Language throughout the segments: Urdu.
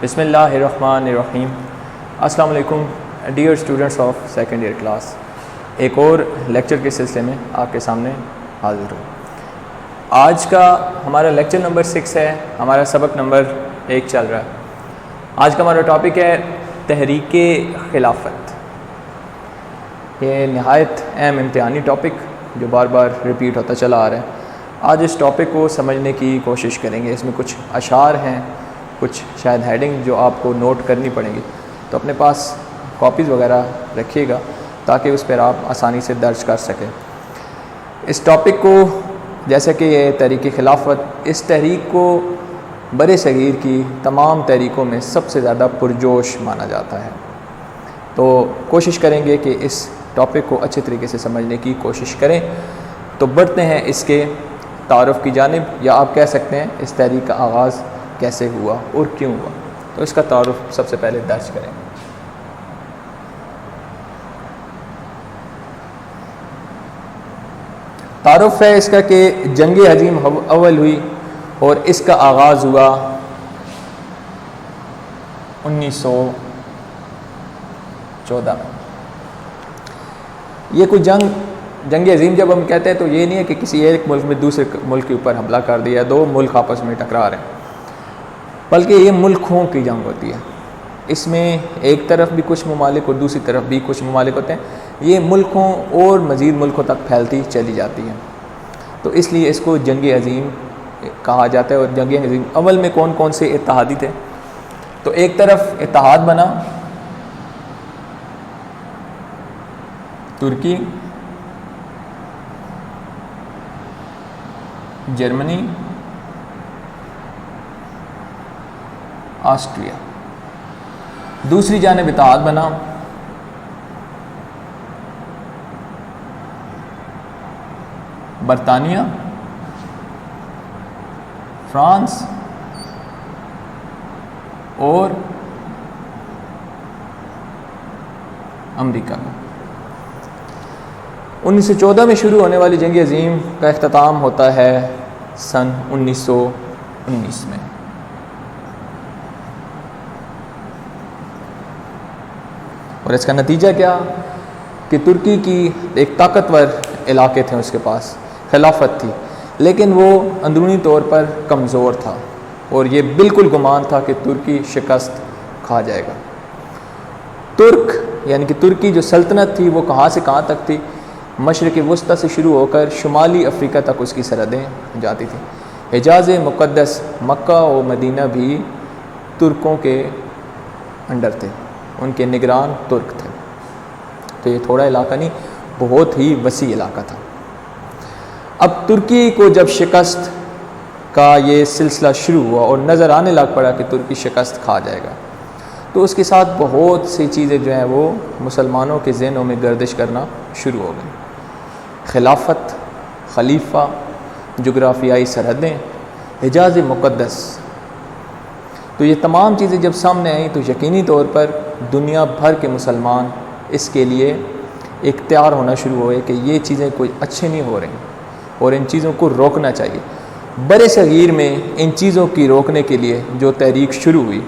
بسم اللہ الرحمن الرحیم. السلام علیکم dear students of second year class. ایک اور لیکچر کے سلسلے میں آپ کے سامنے حاضر ہوں. آج کا ہمارا لیکچر نمبر 6 ہے. ہمارا سبق نمبر 1 چل رہا ہے. آج کا ہمارا ٹاپک ہے تحریک خلافت. یہ نہایت اہم امتحانی ٹاپک جو بار بار ریپیٹ ہوتا چلا آ رہا ہے. آج اس ٹاپک کو سمجھنے کی کوشش کریں گے. اس میں کچھ اشعار ہیں, کچھ شاید ہیڈنگ جو آپ کو نوٹ کرنی پڑیں گی, تو اپنے پاس کاپیز وغیرہ رکھیے گا تاکہ اس پر آپ آسانی سے درج کر سکیں. اس ٹاپک کو جیسا کہ یہ تحریک خلافت, اس تحریک کو برِ صغیر کی تمام تحریکوں میں سب سے زیادہ پرجوش مانا جاتا ہے. تو کوشش کریں گے کہ اس ٹاپک کو اچھے طریقے سے سمجھنے کی کوشش کریں. تو بڑھتے ہیں اس کے تعارف کی جانب, یا آپ کہہ سکتے ہیں اس تحریک کا آغاز کیسے ہوا اور کیوں ہوا. تو اس کا تعارف سب سے پہلے درج کریں. تعارف ہے اس کا کہ جنگ عظیم اول ہوئی اور اس کا آغاز ہوا 1914 میں. یہ کوئی جنگ عظیم جب ہم کہتے ہیں تو یہ نہیں ہے کہ کسی ایک ملک میں دوسرے ملک کے اوپر حملہ کر دیا, دو ملک آپس میں ٹکرا رہے ہیں, بلکہ یہ ملکوں کی جنگ ہوتی ہے. اس میں ایک طرف بھی کچھ ممالک اور دوسری طرف بھی کچھ ممالک ہوتے ہیں. یہ ملکوں اور مزید ملکوں تک پھیلتی چلی جاتی ہیں. تو اس لیے اس کو جنگ عظیم کہا جاتا ہے. اور جنگ عظیم اول میں کون کون سے اتحادی تھے؟ تو ایک طرف اتحاد بنا ترکی, جرمنی, آسٹریا. دوسری جانب اتحاد بنا برطانیہ, فرانس اور امریکہ کا. 1914 میں شروع ہونے والی جنگ عظیم کا اختتام ہوتا ہے سن 1919 میں. اور اس کا نتیجہ کیا کہ ترکی کی ایک طاقتور علاقے تھے, اس کے پاس خلافت تھی, لیکن وہ اندرونی طور پر کمزور تھا اور یہ بالکل گمان تھا کہ ترکی شکست کھا جائے گا. ترک یعنی کہ ترکی جو سلطنت تھی وہ کہاں سے کہاں تک تھی؟ مشرق وسطی سے شروع ہو کر شمالی افریقہ تک اس کی سرحدیں جاتی تھیں. حجاز مقدس مکہ و مدینہ بھی ترکوں کے انڈر تھے, ان کے نگران ترک تھے. تو یہ تھوڑا علاقہ نہیں, بہت ہی وسیع علاقہ تھا. اب ترکی کو جب شکست کا یہ سلسلہ شروع ہوا اور نظر آنے لگ پڑا کہ ترکی شکست کھا جائے گا, تو اس کے ساتھ بہت سی چیزیں جو ہیں وہ مسلمانوں کے ذہنوں میں گردش کرنا شروع ہو گئیں. خلافت, خلیفہ, جغرافیائی سرحدیں, حجاز مقدس. تو یہ تمام چیزیں جب سامنے آئیں تو یقینی طور پر دنیا بھر کے مسلمان اس کے لیے ایک تیار ہونا شروع ہوئے کہ یہ چیزیں کوئی اچھے نہیں ہو رہی اور ان چیزوں کو روکنا چاہیے. برِ صغیر میں ان چیزوں کی روکنے کے لیے جو تحریک شروع ہوئی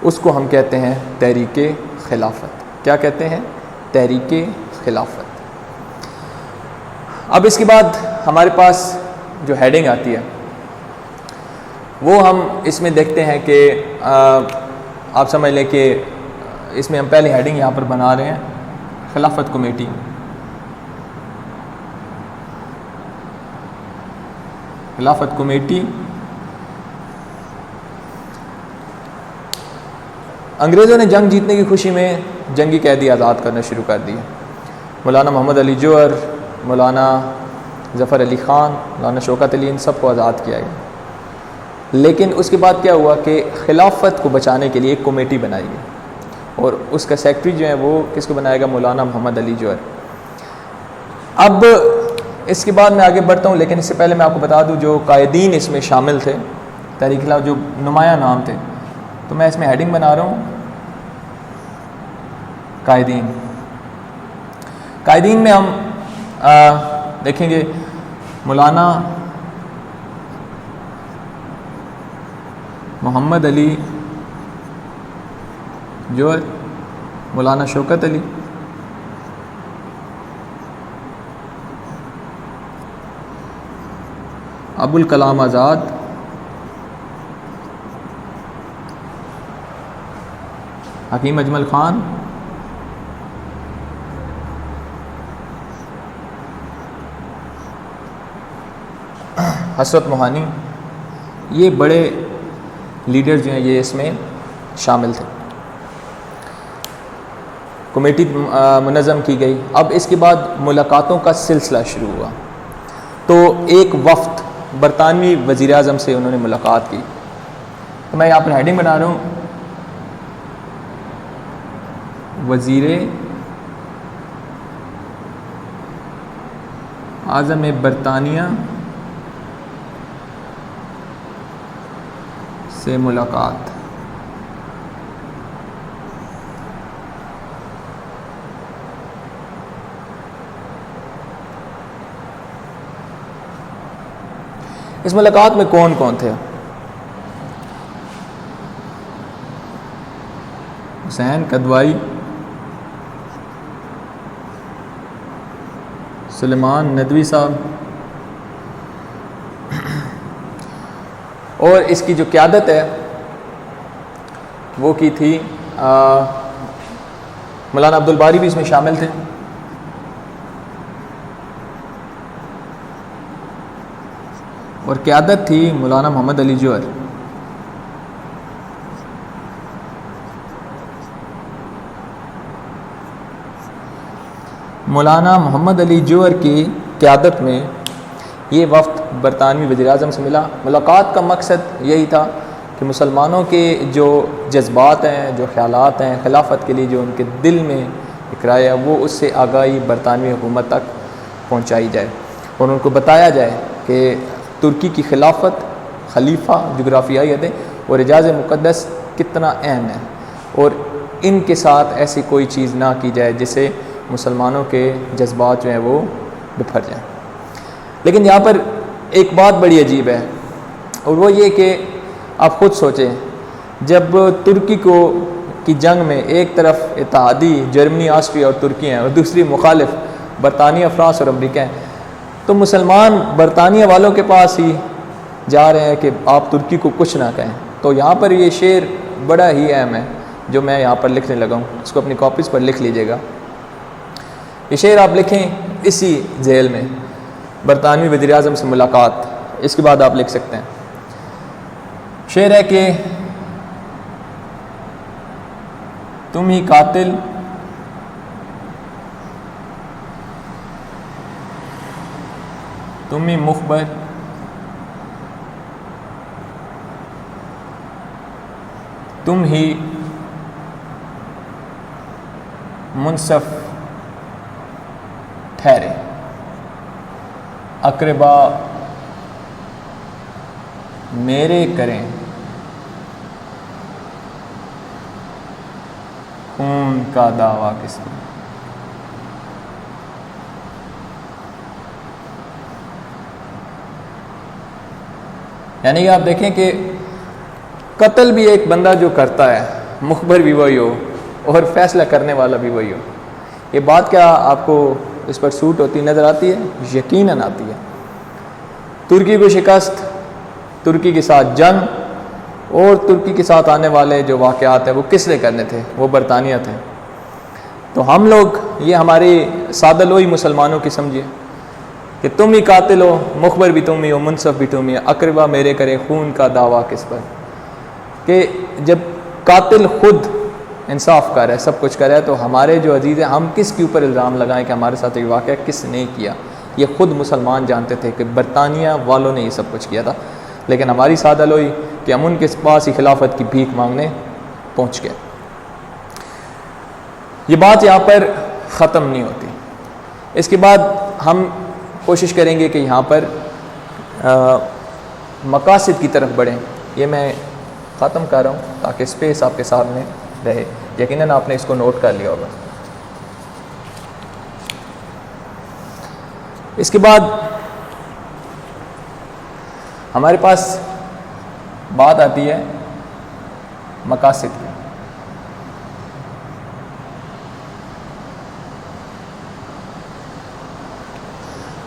اس کو ہم کہتے ہیں تحریک خلافت. کیا کہتے ہیں؟ تحریک خلافت. اب اس کے بعد ہمارے پاس جو ہیڈنگ آتی ہے وہ ہم اس میں دیکھتے ہیں کہ آپ سمجھ لیں کہ اس میں ہم پہلی ہیڈنگ یہاں پر بنا رہے ہیں خلافت کمیٹی. خلافت کمیٹی انگریزوں نے جنگ جیتنے کی خوشی میں جنگی قیدی آزاد کرنا شروع کر دیے. مولانا محمد علی جوہر, مولانا ظفر علی خان, مولانا شوکت علی, ان سب کو آزاد کیا گیا. لیکن اس کے بعد کیا ہوا کہ خلافت کو بچانے کے لیے ایک کمیٹی بنائی گئی اور اس کا سیکرٹری جو ہے وہ کس کو بنائے گا؟ مولانا محمد علی جوہر. اب اس کے بعد میں آگے بڑھتا ہوں, لیکن اس سے پہلے میں آپ کو بتا دوں جو قائدین اس میں شامل تھے تحریک خلافت, جو نمایاں نام تھے, تو میں اس میں ہیڈنگ بنا رہا ہوں قائدین. قائدین میں ہم دیکھیں گے مولانا محمد علی جوہر، مولانا شوکت علی، ابوالکلام آزاد، حکیم اجمل خان، حسرت موہانی، یہ بڑے لیڈر جو ہیں یہ اس میں شامل تھے۔ کمیٹی منظم کی گئی۔ اب اس کے بعد ملاقاتوں کا سلسلہ شروع ہوا۔ تو ایک وفد برطانوی وزیر اعظم سے انہوں نے ملاقات کی۔ تو میں یہاں پر ہیڈنگ بنا رہا ہوں، وزیر اعظم برطانیہ سے ملاقات۔ اس ملاقات میں کون کون تھے؟ حسین قدوائی، سلیمان ندوی صاحب، اور اس کی جو قیادت ہے وہ کی تھی مولانا عبدالباری بھی اس میں شامل تھے، اور قیادت تھی مولانا محمد علی جوہر۔ مولانا محمد علی جوہر کی قیادت میں یہ وفد برطانوی وزیر اعظم سے ملا۔ ملاقات کا مقصد یہی تھا کہ مسلمانوں کے جو جذبات ہیں، جو خیالات ہیں خلافت کے لیے، جو ان کے دل میں اقرار ہے، وہ اس سے آگاہی برطانوی حکومت تک پہنچائی جائے، اور ان کو بتایا جائے کہ ترکی کی خلافت، خلیفہ، جغرافیائی حدیں اور حجاز مقدس کتنا اہم ہے، اور ان کے ساتھ ایسی کوئی چیز نہ کی جائے جس سے مسلمانوں کے جذبات جو ہیں وہ بکھر جائیں۔ لیکن یہاں پر ایک بات بڑی عجیب ہے، اور وہ یہ کہ آپ خود سوچیں، جب ترکی کی جنگ میں ایک طرف اتحادی جرمنی، آسٹریا اور ترکی ہیں، اور دوسری مخالف برطانیہ، فرانس اور امریکہ ہیں، تو مسلمان برطانیہ والوں کے پاس ہی جا رہے ہیں کہ آپ ترکی کو کچھ نہ کہیں۔ تو یہاں پر یہ شعر بڑا ہی اہم ہے جو میں یہاں پر لکھنے لگا ہوں، اس کو اپنی کاپیز پر لکھ لیجئے گا۔ یہ شعر آپ لکھیں اسی ذیل میں، برطانوی وزیر اعظم سے ملاقات، اس کے بعد آپ لکھ سکتے ہیں۔ شعر ہے کہ تم ہی قاتل، تم ہی مخبر، تم ہی منصف ٹھہرے، اقربا میرے کریں خون کا دعویٰ کس نے۔ یعنی کہ آپ دیکھیں کہ قتل بھی ایک بندہ جو کرتا ہے، مخبر بھی وہی ہو اور فیصلہ کرنے والا بھی وہی ہو۔ یہ بات کیا آپ کو اس پر سوٹ ہوتی نظر آتی ہے؟ یقیناً آتی ہے۔ ترکی کو شکست، ترکی کے ساتھ جنگ، اور ترکی کے ساتھ آنے والے جو واقعات ہیں وہ کس نے کرنے تھے؟ وہ برطانیہ تھے۔ تو ہم لوگ یہ ہماری سادہ لوئی مسلمانوں کی سمجھیے کہ تم ہی قاتل ہو، مخبر بھی تم ہی ہو، منصف بھی تم ہی، اقربا میرے کرے خون کا دعویٰ کس پر۔ کہ جب قاتل خود انصاف کر ہے، سب کچھ کر ہے، تو ہمارے جو عزیز ہیں ہم کس کے اوپر الزام لگائیں کہ ہمارے ساتھ یہ واقعہ کس نے کیا؟ یہ خود مسلمان جانتے تھے کہ برطانیہ والوں نے یہ سب کچھ کیا تھا، لیکن ہماری سادہ لوئی کہ ہم ان کے پاس ہی خلافت کی بھیک مانگنے پہنچ گئے۔ یہ بات یہاں پر ختم نہیں ہوتی۔ اس کے بعد ہم کوشش کریں گے کہ یہاں پر مقاصد کی طرف بڑھیں۔ یہ میں ختم کر رہا ہوں تاکہ اسپیس آپ کے سامنے رہے۔ یقیناً آپ نے اس کو نوٹ کر لیا ہوگا۔ اس کے بعد ہمارے پاس بات آتی ہے مقاصد کی۔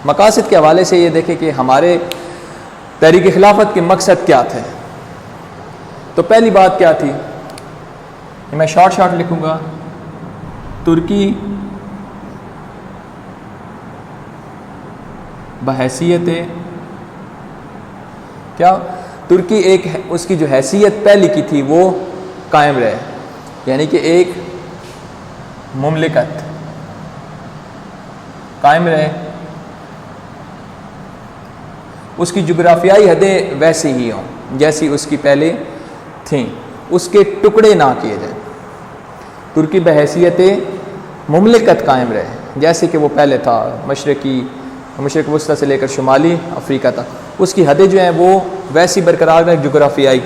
مقاصد کے حوالے سے یہ دیکھیں کہ ہمارے تحریک خلافت کے مقصد کیا تھے. تو پہلی بات کیا تھی، میں شارٹ لکھوں گا. ترکی بحیثیت کیا، ترکی ایک اس کی جو حیثیت پہلی کی تھی وہ قائم رہے، یعنی کہ ایک مملکت قائم رہے. اس کی جغرافیائی حدیں ویسی ہی ہوں جیسی اس کی پہلے تھیں، اس کے ٹکڑے نہ کیے جائیں. ترکی بحیثیت مملکت قائم رہے جیسے کہ وہ پہلے تھا، مشرق وسطی سے لے کر شمالی افریقہ تک. اس کی حدیں جو ہیں وہ ویسی برقرار رہیں جغرافیائی،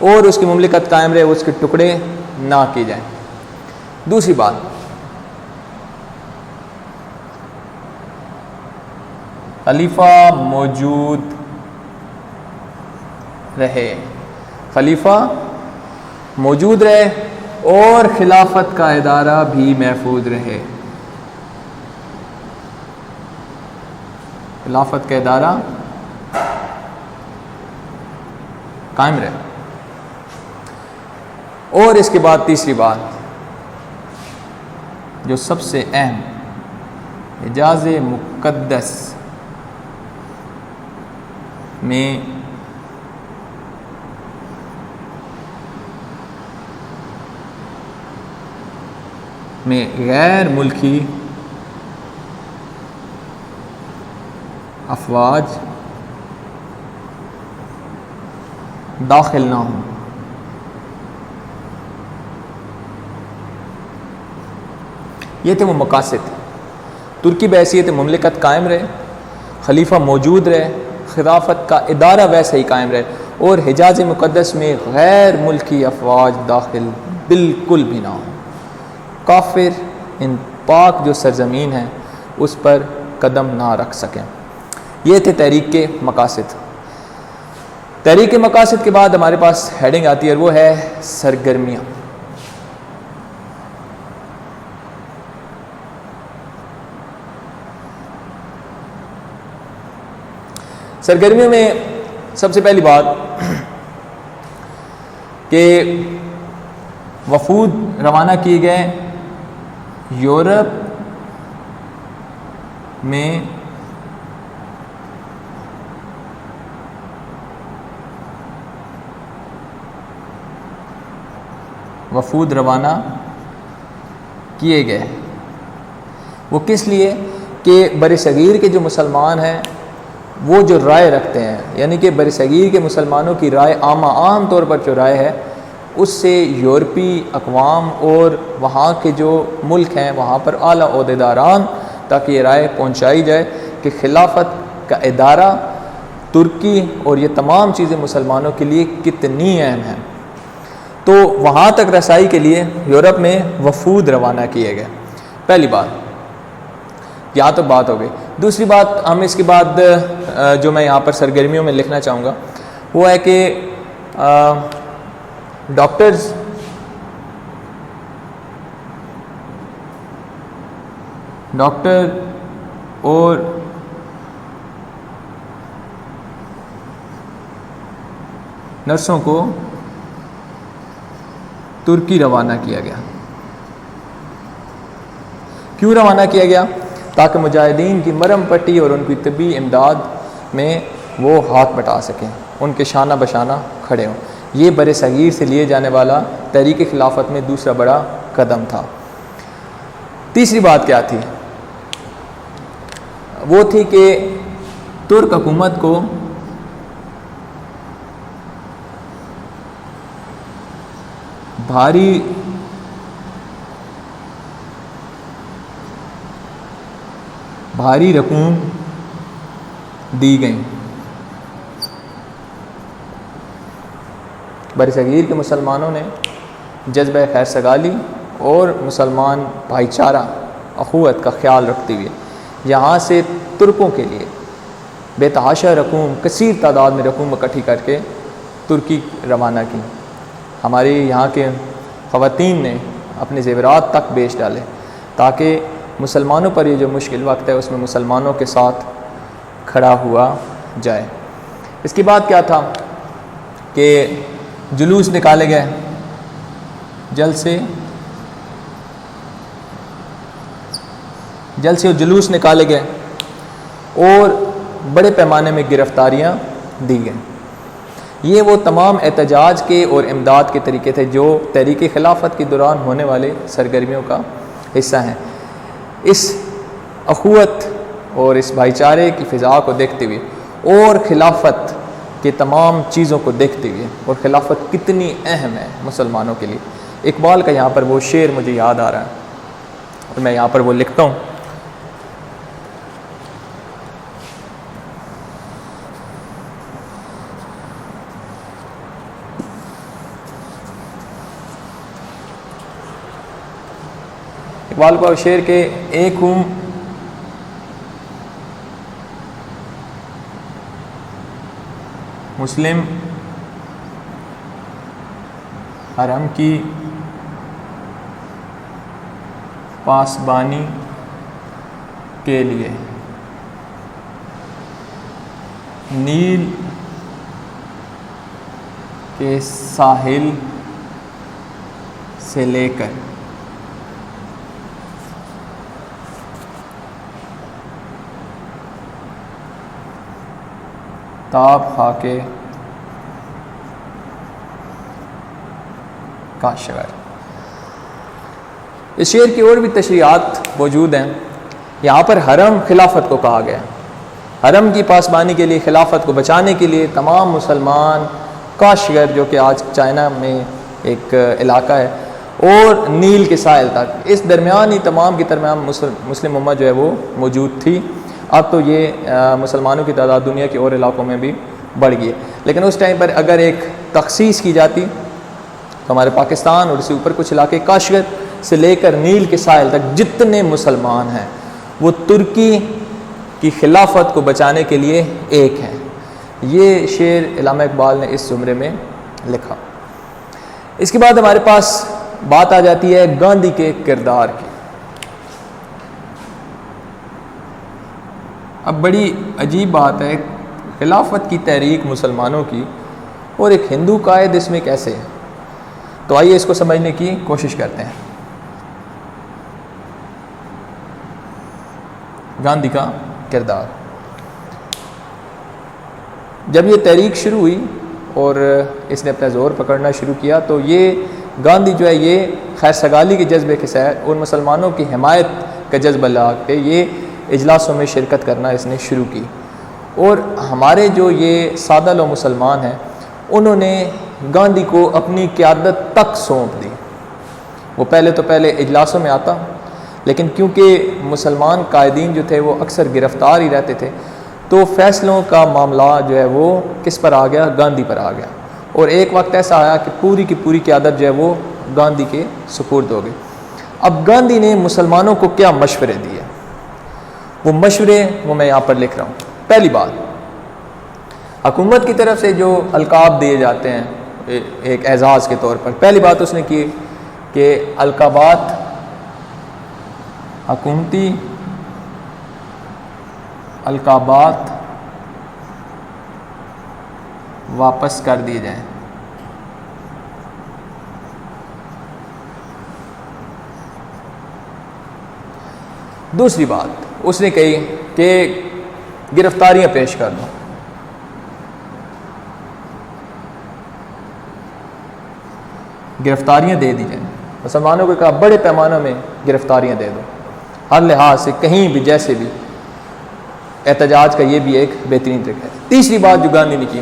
اور اس کی مملکت قائم رہے، اس کے ٹکڑے نہ کیے جائیں. دوسری بات، خلیفہ موجود رہے، خلیفہ موجود رہے اور خلافت کا ادارہ بھی محفوظ رہے. خلافت کا ادارہ قائم رہے. اور اس کے بعد تیسری بات جو سب سے اہم، حجاز مقدس میں غیر ملکی افواج داخل نہ ہوں. یہ تھے وہ مقاصد. ترکی بحیثیت مملکت قائم رہے، خلیفہ موجود رہے، خلافت کا ادارہ ویسے ہی قائم رہے، اور حجاز مقدس میں غیر ملکی افواج داخل بالکل بھی نہ ہوں. کافر ان پاک جو سرزمین ہے اس پر قدم نہ رکھ سکیں. یہ تھے تحریک کے مقاصد. تحریک کے مقاصد کے بعد ہمارے پاس ہیڈنگ آتی ہے اور وہ ہے سرگرمیاں. سرگرمیوں میں سب سے پہلی بات کہ وفود روانہ کیے گئے یورپ میں وفود روانہ کیے گئے. وہ کس لیے کہ بر صغیر کے جو مسلمان ہیں وہ جو رائے رکھتے ہیں، یعنی کہ بر صغیر کے مسلمانوں کی رائے عام طور پر جو رائے ہے اس سے یورپی اقوام اور وہاں کے جو ملک ہیں وہاں پر اعلیٰ عہدیداران تاکہ یہ رائے پہنچائی جائے کہ خلافت کا ادارہ ترکی اور یہ تمام چیزیں مسلمانوں کے لیے کتنی اہم ہیں. تو وہاں تک رسائی کے لیے یورپ میں وفود روانہ کیے گئے. پہلی بات یہاں تو بات ہو گئی. دوسری بات ہم اس کے بعد جو میں یہاں پر سرگرمیوں میں لکھنا چاہوں گا وہ ہے کہ ڈاکٹرز اور نرسوں کو ترکی روانہ کیا گیا. کیوں روانہ کیا گیا؟ تاکہ مجاہدین کی مرہم پٹی اور ان کی طبی امداد میں وہ ہاتھ بٹا سکیں، ان کے شانہ بشانہ کھڑے ہوں. یہ بر صغیر سے لیے جانے والا تحریک خلافت میں دوسرا بڑا قدم تھا. تیسری بات کیا تھی؟ وہ تھی کہ ترک حکومت کو بھاری رقوم دی گئیں. برصغیر کے مسلمانوں نے جذبہ خیر سگالی اور مسلمان بھائی چارہ اخوت کا خیال رکھتے ہوئے یہاں سے ترکوں کے لیے بے تحاشا رقوم، کثیر تعداد میں رقوم اکٹھی کر کے ترکی روانہ کی. ہمارے یہاں کے خواتین نے اپنے زیورات تک بیچ ڈالے تاکہ مسلمانوں پر یہ جو مشکل وقت ہے اس میں مسلمانوں کے ساتھ کھڑا ہوا جائے۔ اس کے بعد کیا تھا کہ جلوس نکالے گئے، جلسے اور جلوس نکالے گئے اور بڑے پیمانے میں گرفتاریاں دی گئیں۔ یہ وہ تمام احتجاج کے اور امداد کے طریقے تھے جو تحریک خلافت کے دوران ہونے والے سرگرمیوں کا حصہ ہیں۔ اس اخوت اور اس بھائی چارے کی فضا کو دیکھتے ہوئے اور خلافت کے تمام چیزوں کو دیکھتے ہوئے، اور خلافت کتنی اہم ہے مسلمانوں کے لیے، اقبال کا یہاں پر وہ شعر مجھے یاد آ رہا ہے اور میں یہاں پر وہ لکھتا ہوں۔ اقبال کا شعر کہ ایک ہوں مسلم حرم کی پاسبانی کے لیے، نیل کے ساحل سے لے کر تاب خاکے کاشغر۔ اس شعر کی اور بھی تشریحات موجود ہیں۔ یہاں پر حرم خلافت کو کہا گیا، حرم کی پاسبانی کے لیے، خلافت کو بچانے کے لیے تمام مسلمان کاشغر جو کہ آج چائنا میں ایک علاقہ ہے، اور نیل کے ساحل تک، اس درمیان ہی تمام کی تمام مسلم امت جو ہے وہ موجود تھی۔ اب تو یہ مسلمانوں کی تعداد دنیا کے اور علاقوں میں بھی بڑھ گئی ہے، لیکن اس ٹائم پر اگر ایک تخصیص کی جاتی تو ہمارے پاکستان اور اس سے اوپر کچھ علاقے کاشغر سے لے کر نیل کے ساحل تک جتنے مسلمان ہیں وہ ترکی کی خلافت کو بچانے کے لیے ایک ہیں۔ یہ شعر علامہ اقبال نے اس زمرے میں لکھا۔ اس کے بعد ہمارے پاس بات آ جاتی ہے گاندھی کے کردار کی۔ اب بڑی عجیب بات ہے، خلافت کی تحریک مسلمانوں کی اور ایک ہندو قائد اس میں کیسے ہے؟ تو آئیے اس کو سمجھنے کی کوشش کرتے ہیں۔ گاندھی کا کردار، جب یہ تحریک شروع ہوئی اور اس نے اپنا زور پکڑنا شروع کیا تو یہ گاندھی جو ہے یہ خیر سگالی کے جذبے کے ساتھ اور مسلمانوں کی حمایت کا جذبہ لا کے یہ اجلاسوں میں شرکت کرنا اس نے شروع کی، اور ہمارے جو یہ سادہ لو مسلمان ہیں انہوں نے گاندھی کو اپنی قیادت تک سونپ دی۔ وہ پہلے اجلاسوں میں آتا، لیکن کیونکہ مسلمان قائدین جو تھے وہ اکثر گرفتار ہی رہتے تھے تو فیصلوں کا معاملہ جو ہے وہ کس پر آ گیا؟ گاندھی پر آ گیا، اور ایک وقت ایسا آیا کہ پوری کی پوری قیادت جو ہے وہ گاندھی کے سپرد ہو گئی۔ اب گاندھی نے مسلمانوں کو کیا مشورے دیے، وہ مشورے وہ میں یہاں پر لکھ رہا ہوں۔ پہلی بات، حکومت کی طرف سے جو القاب دیے جاتے ہیں ایک اعزاز کے طور پر، پہلی بات اس نے کی کہ القابات حکومتی القابات واپس کر دیے جائیں۔ دوسری بات اس نے کہی کہ گرفتاریاں پیش کر دو، گرفتاریاں دے دی جائیں۔ مسلمانوں کو کہا بڑے پیمانوں میں گرفتاریاں دے دو، ہر لحاظ سے کہیں بھی جیسے بھی۔ احتجاج کا یہ بھی ایک بہترین طریقہ ہے۔ تیسری بات جو گاندھی نے کی،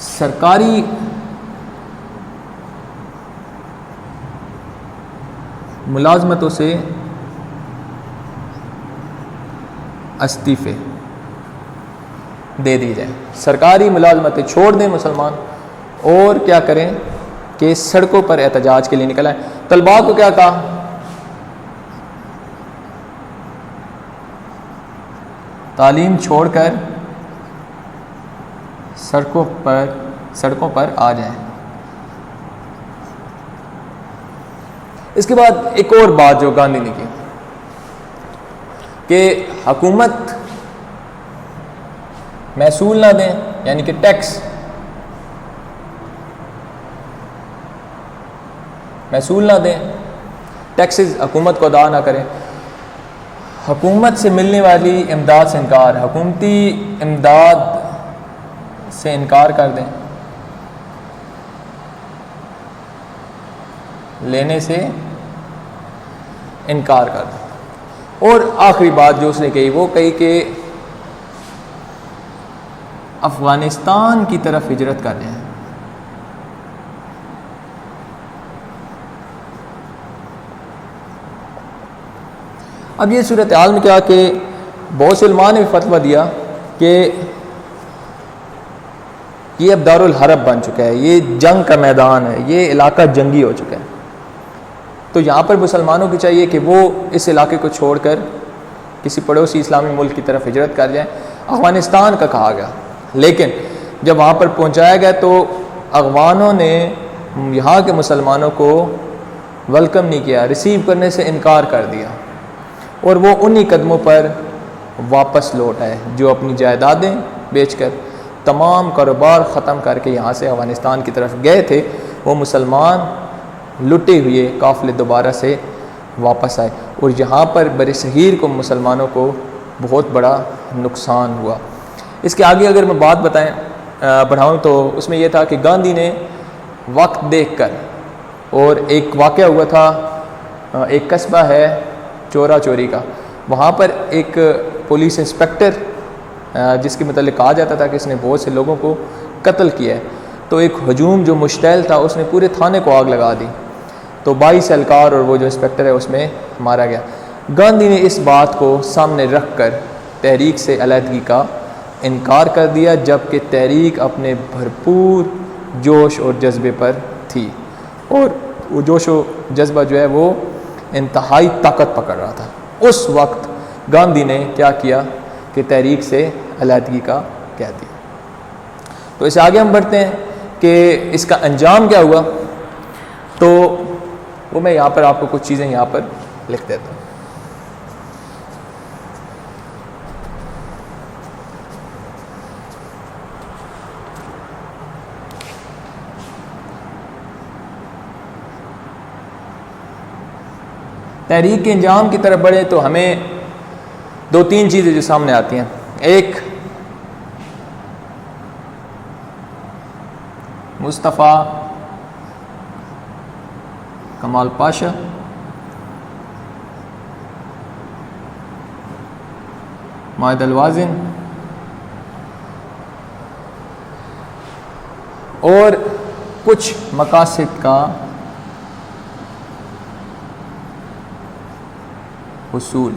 سرکاری ملازمتوں سے استعفے دے دی جائیں، سرکاری ملازمتیں چھوڑ دیں مسلمان، اور کیا کریں کہ سڑکوں پر احتجاج کے لیے نکل آئیں۔ طلباء کو کیا کہا؟ تعلیم چھوڑ کر سڑکوں پر آ جائیں۔ اس کے بعد ایک اور بات جو گاندھی نے کی کہ حکومت محصول نہ دیں، یعنی کہ ٹیکس محصول نہ دیں، ٹیکسز حکومت کو ادا نہ کریں، حکومت سے ملنے والی امداد سے انکار، حکومتی امداد سے انکار کر دیں، لینے سے انکار کر دیں۔ اور آخری بات جو اس نے کہی وہ کہی کہ افغانستان کی طرف ہجرت کر جائیں۔ اب یہ صورتحال میں کیا کہ بہت سے علماء نے بھی فتویٰ دیا کہ یہ اب دارالحرب بن چکا ہے، یہ جنگ کا میدان ہے، یہ علاقہ جنگی ہو چکا ہے، تو یہاں پر مسلمانوں کی چاہیے کہ وہ اس علاقے کو چھوڑ کر کسی پڑوسی اسلامی ملک کی طرف ہجرت کر جائیں۔ افغانستان کا کہا گیا، لیکن جب وہاں پر پہنچایا گیا تو افغانوں نے یہاں کے مسلمانوں کو ویلکم نہیں کیا، ریسیو کرنے سے انکار کر دیا، اور وہ انہی قدموں پر واپس لوٹ آئے جو اپنی جائیدادیں بیچ کر تمام کاروبار ختم کر کے یہاں سے افغانستان کی طرف گئے تھے، وہ مسلمان لٹے ہوئے قافلے دوبارہ سے واپس آئے، اور یہاں پر بر صغیر کو مسلمانوں کو بہت بڑا نقصان ہوا۔ اس کے آگے اگر میں بات بڑھاؤں تو اس میں یہ تھا کہ گاندھی نے وقت دیکھ کر، اور ایک واقعہ ہوا تھا، ایک قصبہ ہے چورا چوری کا، وہاں پر ایک پولیس انسپکٹر جس کے متعلق کہا جاتا تھا کہ اس نے بہت سے لوگوں کو قتل کیا ہے، تو ایک ہجوم جو مشتعل تھا اس نے پورے تھانے کو آگ لگا دی، تو 22 اہلکار اور وہ جو انسپکٹر ہے اس میں مارا گیا۔ گاندھی نے اس بات کو سامنے رکھ کر تحریک سے علیحدگی کا انکار کر دیا، جبکہ تحریک اپنے بھرپور جوش اور جذبے پر تھی، اور وہ جوش و جذبہ جو ہے وہ انتہائی طاقت پکڑ رہا تھا۔ اس وقت گاندھی نے کیا کیا کہ تحریک سے علیحدگی کا کہہ دیا۔ تو اسے آگے ہم بڑھتے ہیں کہ اس کا انجام کیا ہوا، تو وہ میں یہاں پر آپ کو کچھ چیزیں یہاں پر لکھ دیتا ہوں۔ تحریک کے انجام کی طرف بڑھے تو ہمیں 2-3 چیزیں جو سامنے آتی ہیں، ایک مصطفیٰ کمال پاشا، مائد الوازن، اور کچھ مقاصد کا حصول۔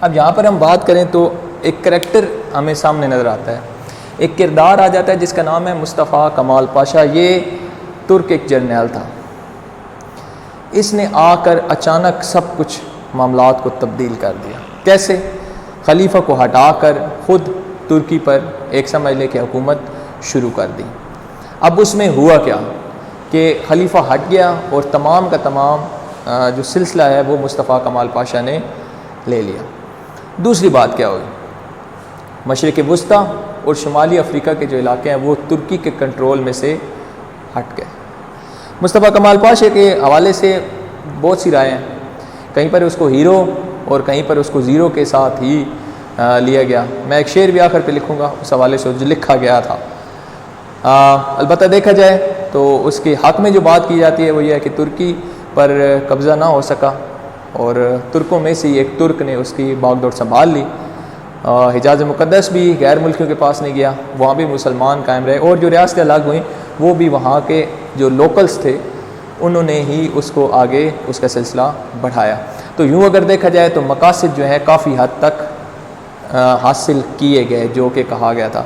اب یہاں پر ہم بات کریں تو ایک کریکٹر ہمیں سامنے نظر آتا ہے، ایک کردار آ جاتا ہے جس کا نام ہے مصطفیٰ کمال پاشا۔ یہ ترک ایک جرنیل تھا، اس نے آ کر اچانک سب کچھ معاملات کو تبدیل کر دیا۔ کیسے؟ خلیفہ کو ہٹا کر خود ترکی پر ایک سمجھ لے کہ حکومت شروع کر دی۔ اب اس میں ہوا کیا کہ خلیفہ ہٹ گیا اور تمام کا تمام جو سلسلہ ہے وہ مصطفیٰ کمال پاشا نے لے لیا۔ دوسری بات کیا ہوئی، مشرق وسطیٰ اور شمالی افریقہ کے جو علاقے ہیں وہ ترکی کے کنٹرول میں سے ہٹ گئے۔ مصطفیٰ کمال پاشا کے حوالے سے بہت سی رائے ہیں، کہیں پر اس کو ہیرو اور کہیں پر اس کو زیرو کے ساتھ ہی لیا گیا۔ میں ایک شعر بھی آخر پہ لکھوں گا اس حوالے سے جو لکھا گیا تھا۔ البتہ دیکھا جائے تو اس کے حق میں جو بات کی جاتی ہے وہ یہ ہے کہ ترکی پر قبضہ نہ ہو سکا، اور ترکوں میں سے ایک ترک نے اس کی باغ ڈور سنبھال لی۔ حجاز مقدس بھی غیر ملکیوں کے پاس نہیں گیا، وہاں بھی مسلمان قائم رہے، اور جو ریاستیں الگ ہوئیں وہ بھی وہاں کے جو لوکلز تھے انہوں نے ہی اس کو آگے اس کا سلسلہ بڑھایا۔ تو یوں اگر دیکھا جائے تو مقاصد جو ہے کافی حد تک حاصل کیے گئے جو کہ کہا گیا تھا،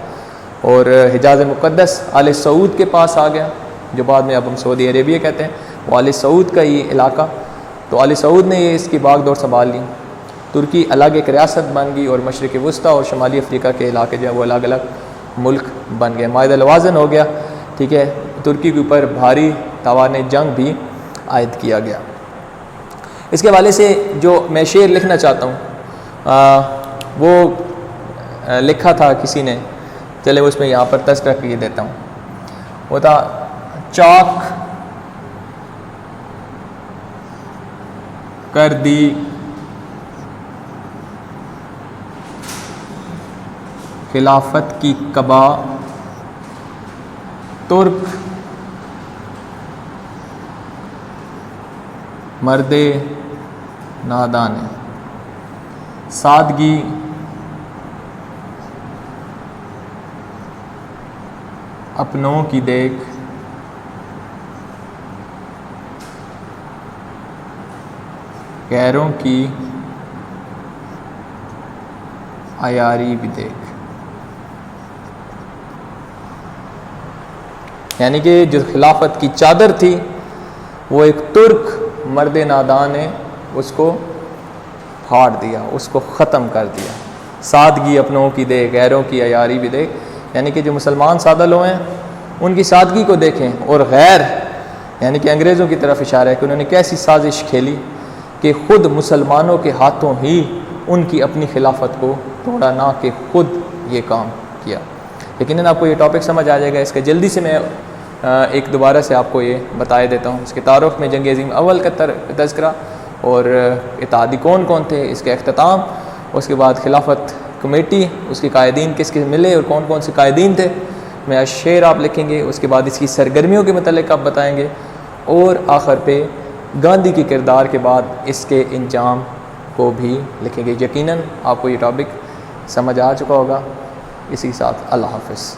اور حجاز مقدس آل سعود کے پاس آ گیا، جو بعد میں اب ہم سعودی عربیہ کہتے ہیں، وہ آل سعود کا یہ علاقہ، تو آل سعود نے یہ اس کی باغ ڈور سنبھال لی۔ ترکی الگ ایک ریاست بن گئی، اور مشرق وسطیٰ اور شمالی افریقہ کے علاقے جو ہے وہ الگ الگ ملک بن گئے۔ مائد الوازن ہو گیا، ٹھیک ہے، ترکی کے اوپر بھاری تاوان جنگ بھی عائد کیا گیا۔ اس کے حوالے سے جو میں شعر لکھنا چاہتا ہوں وہ لکھا تھا کسی نے، چلے اس میں یہاں پر تذکرہ کیے دیتا ہوں. وہ تھا چاک کر دی خلافت کی قبا ترک مرد نادان، سادگی اپنوں کی دیکھ غیروں کی عیاری بھی دیکھ. یعنی کہ جو خلافت کی چادر تھی وہ ایک ترک مرد نادان نے اس کو پھاڑ دیا، اس کو ختم کر دیا. سادگی اپنوں کی دیکھ غیروں کی عیاری بھی دیکھ، یعنی کہ جو مسلمان سادہ لوگ ہیں ان کی سادگی کو دیکھیں، اور غیر یعنی کہ انگریزوں کی طرف اشارہ ہے کہ انہوں نے کیسی سازش کھیلی کہ خود مسلمانوں کے ہاتھوں ہی ان کی اپنی خلافت کو توڑا، نہ کہ خود یہ کام کیا. لیکن آپ کو یہ ٹاپک سمجھ آ جائے گا. اس کا جلدی سے میں ایک دوبارہ سے آپ کو یہ بتا دیتا ہوں. اس کے تعارف میں جنگ عظیم اول کا تذکرہ اور اتحادی کون کون تھے، اس کا اختتام، اس کے بعد خلافت کمیٹی، اس کے قائدین کس کے ملے اور کون کون سے قائدین تھے. میں شعر آپ لکھیں گے، اس کے بعد اس کی سرگرمیوں کے متعلق آپ بتائیں گے، اور آخر پہ گاندھی کے کردار کے بعد اس کے انجام کو بھی لکھیں گے. یقیناً آپ کو یہ ٹاپک سمجھ آ چکا ہوگا. اسی کے ساتھ اللہ حافظ.